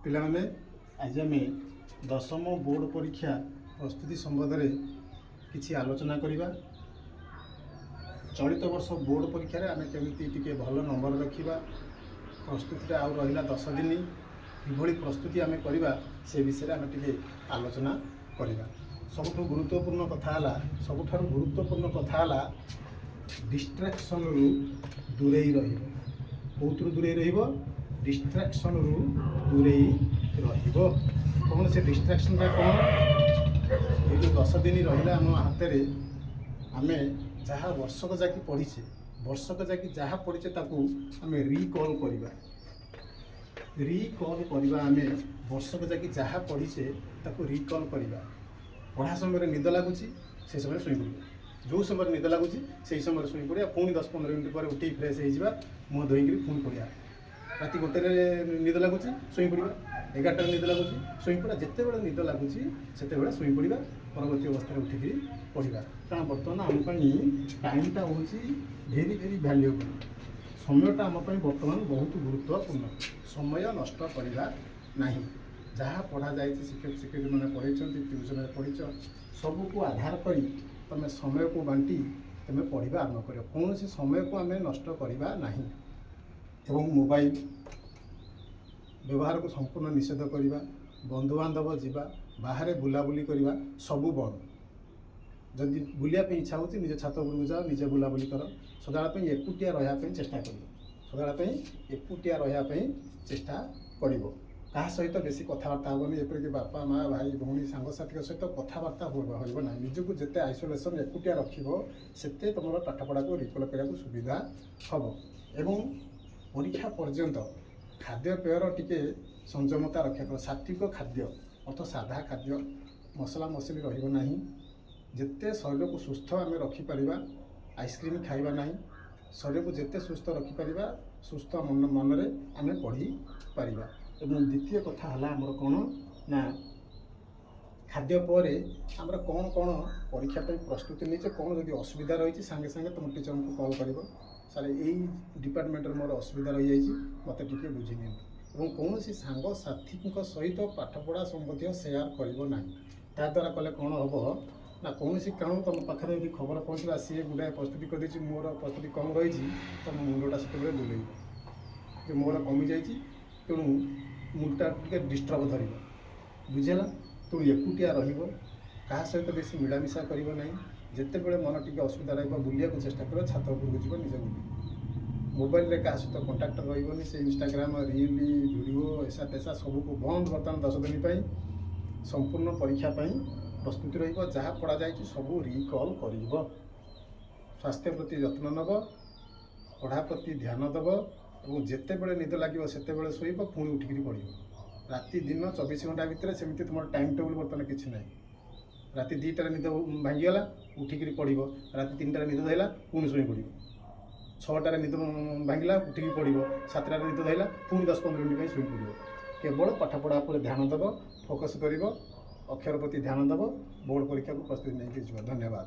ପିଲାମାନେ ଆଜି ଆମେ ଦଶମ ବୋର୍ଡ଼ ପରୀକ୍ଷା ପ୍ରସ୍ତୁତି ସମ୍ବନ୍ଧରେ କିଛି ଆଲୋଚନା କରିବା। ଚଳିତ ବର୍ଷ ବୋର୍ଡ଼ ପରୀକ୍ଷାରେ ଆମେ କେମିତି ଟିକେ ଭଲ ନମ୍ବର ରଖିବା, ପ୍ରସ୍ତୁତିଟା ଆଉ ରହିଲା 10 ଦିନ, କିଭଳି ପ୍ରସ୍ତୁତି ଆମେ କରିବା ସେ ବିଷୟରେ ଆମେ ଟିକେ ଆଲୋଚନା କରିବା। ସବୁଠାରୁ ଗୁରୁତ୍ୱପୂର୍ଣ୍ଣ କଥା ହେଲା ଡିଷ୍ଟ୍ରାକ୍ସନରୁ ଦୂରେଇ ରହିବ। କେଉଁଥିରୁ ଦୂରେଇ ରହିବ? ଡିଷ୍ଟ୍ରାକ୍ସନରୁ ଦୂରେଇ ରହିବ। କ'ଣ ସେ ଡିଷ୍ଟ୍ରାକ୍ସନଟା କ'ଣ? ଏଇ ଯେଉଁ 10 ଦିନ ରହିଲା ଆମ ହାତରେ, ଆମେ ଯାହା ବର୍ଷକ ଯାକି ଯାହା ପଢ଼ିଛେ ତାକୁ ଆମେ ରିକଲ୍ କରିବା। ଆମେ ବର୍ଷକ ଯାକି ଯାହା ପଢ଼ିଛେ ତାକୁ ରିକଲ୍ କରିବା। ପଢ଼ା ସମୟରେ ନିଦ ଲାଗୁଛି, ସେ ସମୟରେ ଶୋଇପଡ଼ିବା। ଯେଉଁ ସମୟରେ ନିଦ ଲାଗୁଛି ସେହି ସମୟରେ ଶୋଇପଡ଼ିବା। ପୁଣି 10-15 ମିନିଟ୍ ପରେ ଉଠିକି ଫ୍ରେଶ୍ ହେଇଯିବା, ମୁହଁ ଧୋଇକିରି ପୁଣି ପଢ଼ିବା। ରାତି 1ଟାରେ ନିଦ ଲାଗୁଛି ଶୋଇପଡ଼ିବା, 11ଟାରେ ନିଦ ଲାଗୁଛି ଶୋଇପଡ଼ିବା। ଯେତେବେଳେ ନିଦ ଲାଗୁଛି ସେତେବେଳେ ଶୋଇପଡ଼ିବା, ପରବର୍ତ୍ତୀ ଅବସ୍ଥାରେ ଉଠିକିରି ପଢ଼ିବା। କାରଣ ବର୍ତ୍ତମାନ ଆମ ପାଇଁ ଟାଇମ୍ଟା ହେଉଛି ଭେରି ଭ୍ୟାଲୁଏବୁଲ୍। ସମୟଟା ଆମ ପାଇଁ ବର୍ତ୍ତମାନ ବହୁତ ଗୁରୁତ୍ୱପୂର୍ଣ୍ଣ। ସମୟ ନଷ୍ଟ କରିବା ନାହିଁ। ଯାହା ପଢ଼ାଯାଇଛି, ଶିକ୍ଷକମାନେ ପଢ଼େଇଛନ୍ତି, ଟ୍ୟୁସନରେ ପଢ଼ିଛ, ସବୁକୁ ଆଧାର କରି ତୁମେ ସମୟକୁ ବାଣ୍ଟି ତୁମେ ପଢ଼ିବା ଆରମ୍ଭ କରିବ। କୌଣସି ସମୟକୁ ଆମେ ନଷ୍ଟ କରିବା ନାହିଁ ଏବଂ ମୋବାଇଲ ବ୍ୟବହାରକୁ ସମ୍ପୂର୍ଣ୍ଣ ନିଷେଧ କରିବା। ବନ୍ଧୁବାନ୍ଧବ ଯିବା, ବାହାରେ ବୁଲାବୁଲି କରିବା, ସବୁ ବନ୍ଦ। ଯଦି ବୁଲିବା ପାଇଁ ଇଚ୍ଛା ହେଉଛି ନିଜ ଛାତ ଉପରକୁ ଯାଅ, ନିଜେ ବୁଲାବୁଲି କର। ସଦାବେଳେ ପାଇଁ ଏକୁଟିଆ ରହିବା ପାଇଁ ଚେଷ୍ଟା କରିବ। କାହା ସହିତ ବେଶୀ କଥାବାର୍ତ୍ତା ହେବନି, ଯେପରିକି ବାପା ମା, ଭାଇ ଭଉଣୀ, ସାଙ୍ଗସାଥିଙ୍କ ସହିତ କଥାବାର୍ତ୍ତା ହେବ ନାହିଁ। ନିଜକୁ ଯେତେ ଆଇସୋଲେସନ୍ ଏକୁଟିଆ ରଖିବ ସେତେ ତୁମର ପାଠପଢ଼ାକୁ ରିକଲ୍ କରିବାକୁ ସୁବିଧା ହେବ। ଏବଂ ପରୀକ୍ଷା ପର୍ଯ୍ୟନ୍ତ ଖାଦ୍ୟପେୟର ଟିକେ ସଂଯମତା ରକ୍ଷା କର। ସାତ୍ୱିକ ଖାଦ୍ୟ ଅର୍ଥ ସାଧା ଖାଦ୍ୟ, ମସଲା ମସଲି ରହିବ ନାହିଁ। ଯେତେ ଶରୀରକୁ ସୁସ୍ଥ ଆମେ ରଖିପାରିବା, ଆଇସ୍କ୍ରିମ୍ ଖାଇବା ନାହିଁ। ଶରୀରକୁ ଯେତେ ସୁସ୍ଥ ରଖିପାରିବା, ସୁସ୍ଥ ମନରେ ଆମେ ପଢ଼ିପାରିବା। ଏବଂ ଦ୍ୱିତୀୟ କଥା ହେଲା ଆମର କ'ଣ ନା, ଖାଦ୍ୟ ପରେ ଆମର କ'ଣ ପରୀକ୍ଷା ପାଇଁ ପ୍ରସ୍ତୁତି ନେଇଛେ, କ'ଣ ଯଦି ଅସୁବିଧା ରହିଛି ସାଙ୍ଗେ ସାଙ୍ଗେ ତୁମ ଟିଚରଙ୍କୁ କଲ୍ କରିବ। ସାର୍ ଏଇ ଡିପାର୍ଟମେଣ୍ଟରେ ମୋର ଅସୁବିଧା ରହିଯାଇଛି, ମୋତେ ଟିକେ ବୁଝି ନିଅନ୍ତୁ। ଏବଂ କୌଣସି ସାଙ୍ଗସାଥୀଙ୍କ ସହିତ ପାଠପଢ଼ା ସମ୍ବନ୍ଧୀୟ ସେୟାର କରିବ ନାହିଁ। ତାଦ୍ୱାରା କଲେ କ'ଣ ହେବ ନା, କୌଣସି କାରଣ ତୁମ ପାଖରେ ଯଦି ଖବର ପହଞ୍ଚିଲା ସିଏ ଗୁଡ଼ାଏ ପ୍ରସ୍ତୁତି କରିଦେଇଛି, ମୋର ପ୍ରସ୍ତୁତି କମ୍ ରହିଛି, ତୁମ ମୁଣ୍ଡଟା ସେତେବେଳେ ବୁଲେଇବ ଯେ ମୋର କମିଯାଇଛି, ତେଣୁ ମୁଣ୍ଡଟା ଟିକେ ଡିଷ୍ଟର୍ବ ଧରିବ। ବୁଝିଲା? ତେଣୁ ଏକୁଟିଆ ରହିବ, କାହା ସହିତ ବେଶୀ ମିଳାମିଶା କରିବ ନାହିଁ। ଯେତେବେଳେ ମନ ଟିକେ ଅସୁବିଧା ରହିବ ବୁଲିବାକୁ ଚେଷ୍ଟା କର, ଛାତ ଉପରକୁ ଯିବ, ନିଜେ ବୁଲିବ। ମୋବାଇଲରେ କାହା ସହିତ କଣ୍ଟାକ୍ଟ ରହିବନି। ସେ ଇନଷ୍ଟାଗ୍ରାମ, ରିଲ୍, ଭିଡ଼ିଓ, ଏସା ତେସା ସବୁକୁ ବନ୍ଦ। ବର୍ତ୍ତମାନ 10 ଦିନ ପାଇଁ ସମ୍ପୂର୍ଣ୍ଣ ପରୀକ୍ଷା ପାଇଁ ପ୍ରସ୍ତୁତି ରହିବ। ଯାହା ପଢ଼ାଯାଇଛି ସବୁ ରିକଲ୍ କରିବ। ସ୍ୱାସ୍ଥ୍ୟ ପ୍ରତି ଯତ୍ନ ନେବ, ପଢ଼ା ପ୍ରତି ଧ୍ୟାନ ଦେବ ଏବଂ ଯେତେବେଳେ ନିଦ ଲାଗିବ ସେତେବେଳେ ଶୋଇବ, ପୁଣି ଉଠିକିରି ପଢ଼ିବ। ରାତି ଦିନ 24 ଘଣ୍ଟା ଭିତରେ ସେମିତି ତୁମର ଟାଇମ୍ ଟେବୁଲ୍ ବର୍ତ୍ତମାନ କିଛି ନାହିଁ। ରାତି 2ଟାରେ ନିଦ ଭାଙ୍ଗିଗଲା, ଉଠିକିରି ପଢ଼ିବ। ରାତି 3ଟାରେ ନିଦ ଧଇଲା, ପୁଣି ଶୋଇପଡ଼ିବ। 6ଟାରେ ନିଦ ଭାଙ୍ଗିଲା, ଉଠିକି ପଢ଼ିବ। 7ଟାରେ ନିଦ ଧଇଲା, ପୁଣି 10-15 ମିନିଟ୍ ପାଇଁ ଶୋଇପଡ଼ିବ। କେବଳ ପାଠପଢ଼ା ଉପରେ ଧ୍ୟାନ ଦେବ, ଫୋକସ୍ କରିବ, ଅକ୍ଷର ପ୍ରତି ଧ୍ୟାନ ଦେବ, ବୋର୍ଡ଼ ପରୀକ୍ଷାକୁ ପ୍ରସ୍ତୁତି ନେଇକି ଯିବ। ଧନ୍ୟବାଦ।